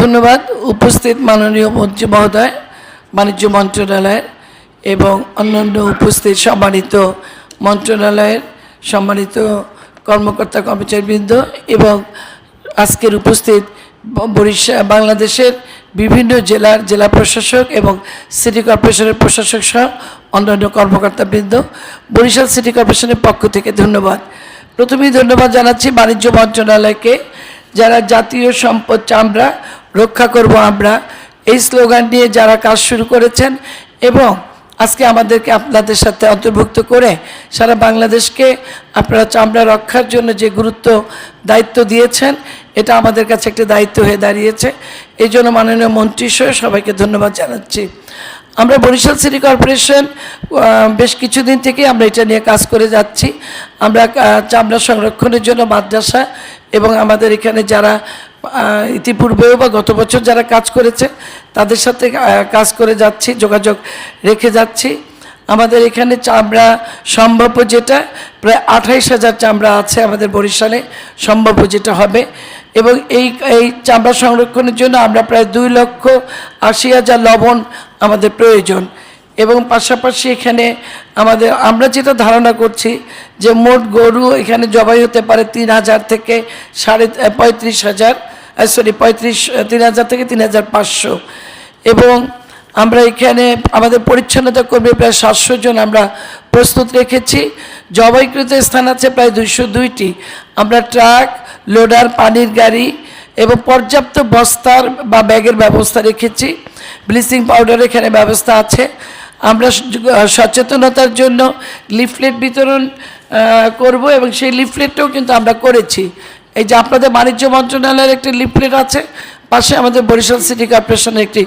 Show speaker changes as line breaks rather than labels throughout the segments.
ধন্যবাদ উপস্থিত মাননীয় মন্ত্রী মহোদয়, বাণিজ্য মন্ত্রণালয়ের এবং অন্যান্য উপস্থিত সম্মানিত মন্ত্রণালয়ের সম্মানিত কর্মকর্তা কর্মচারীবৃন্দ এবং আজকের উপস্থিত বাংলাদেশের বিভিন্ন জেলার জেলা প্রশাসক এবং সিটি কর্পোরেশনের প্রশাসক সহ অন্যান্য কর্মকর্তাবৃন্দ, বরিশাল সিটি কর্পোরেশনের পক্ষ থেকে ধন্যবাদ। প্রথমেই ধন্যবাদ জানাচ্ছি বাণিজ্য মন্ত্রণালয়কে, যারা জাতীয় সম্পদ চামড়া রক্ষা করব আমরা এই স্লোগান নিয়ে যারা কাজ শুরু করেছেন এবং আজকে আমাদেরকে আপনাদের সাথে অন্তর্ভুক্ত করে সারা বাংলাদেশকে আপনারা চামড়া রক্ষার জন্য যে দায়িত্ব দিয়েছেন, এটা আমাদের কাছে একটা দায়িত্ব হয়ে দাঁড়িয়েছে। এই জন্য মাননীয় মন্ত্রী সহ সবাইকে ধন্যবাদ জানাচ্ছি। আমরা বরিশাল সিটি কর্পোরেশন বেশ কিছুদিন থেকে আমরা এটা নিয়ে কাজ করে যাচ্ছি। আমরা চামড়া সংরক্ষণের জন্য মাদ্রাসা এবং আমাদের এখানে যারা ইতিপূর্বেও বা গত বছর যারা কাজ করেছে তাদের সাথে কাজ করে যাচ্ছি, যোগাযোগ রেখে যাচ্ছি। আমাদের এখানে চামড়া সম্ভাব্য যেটা প্রায় 28,000 চামড়া আছে আমাদের বরিশালে, সম্ভাব্য যেটা হবে। এবং এই চামড়া সংরক্ষণের জন্য আমরা প্রায় 2,80,000 লবণ আমাদের প্রয়োজন। এবং পাশাপাশি এখানে আমরা যেটা ধারণা করছি যে মোট গরু এখানে জবাই হতে পারে 3,000 থেকে 3,000 থেকে 3,500। এবং আমরা এখানে আমাদের পরিচ্ছন্নতা কর্মী প্রায় 700 জন আমরা প্রস্তুত রেখেছি। জবাইকৃত স্থান আছে প্রায় 202টি। আমরা ট্রাক, লোডার, পানির গাড়ি এবং পর্যাপ্ত বস্তার বা ব্যাগের ব্যবস্থা রেখেছি। ব্লিচিং পাউডার এখানে ব্যবস্থা আছে। আমরা সচেতনতার জন্য লিফলেট বিতরণ করব এবং সেই লিফলেটটাও কিন্তু আমরা করেছি। এই যে আপনাদের বাণিজ্য মন্ত্রণালয়ের একটি লিফলেট আছে, পাশে আমাদের বরিশাল সিটি কর্পোরেশনের একটি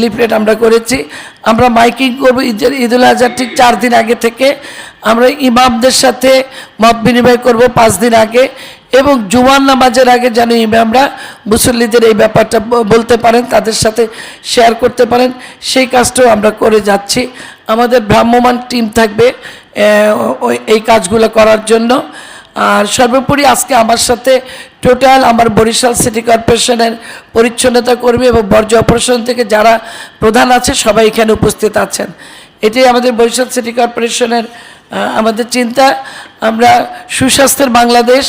লিফলেট আমরা করেছি। আমরা মাইকিং করব ঈদুল আজহার ঠিক 4 দিন আগে থেকে। আমরা ইমামদের সাথে মত বিনিময় করব 5 দিন আগে এবং জুমার নামাজের আগে যেন ইমামরা মুসল্লিদের এই ব্যাপারটা বলতে পারেন, তাদের সাথে শেয়ার করতে পারেন, সেই কাজটাও আমরা করে যাচ্ছি। আমাদের ভ্রাম্যমাণ টিম থাকবে এই কাজগুলো করার জন্য। আর সর্বোপরি আজকে আমার সাথে টোটাল আমার বরিশাল সিটি কর্পোরেশনের পরিচ্ছন্নতা কর্মী এবং বর্জ্য অপারেশন থেকে যারা প্রধান আছে সবাই এখানে উপস্থিত আছেন। এটাই আমাদের বরিশাল সিটি কর্পোরেশনের আমাদের চিন্তা। আমরা সুস্বাস্থ্যের বাংলাদেশ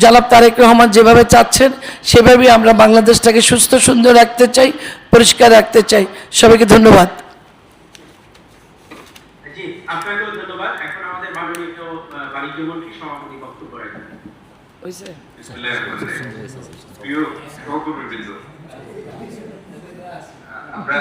জনাব তারেক রহমান যেভাবে চাচ্ছেন সেভাবেই আমরা বাংলাদেশটাকে সুস্থ সুন্দর রাখতে চাই, পরিষ্কার রাখতে চাই। সবাইকে ধন্যবাদ।
জি, আপনাকেও ধন্যবাদ। এখন আমাদের মাননীয় বাণিজ্য মন্ত্রী সভাপতি বক্তব্য রাখবেন।
প্রিয় সহকর্মীবৃন্দ, আমরা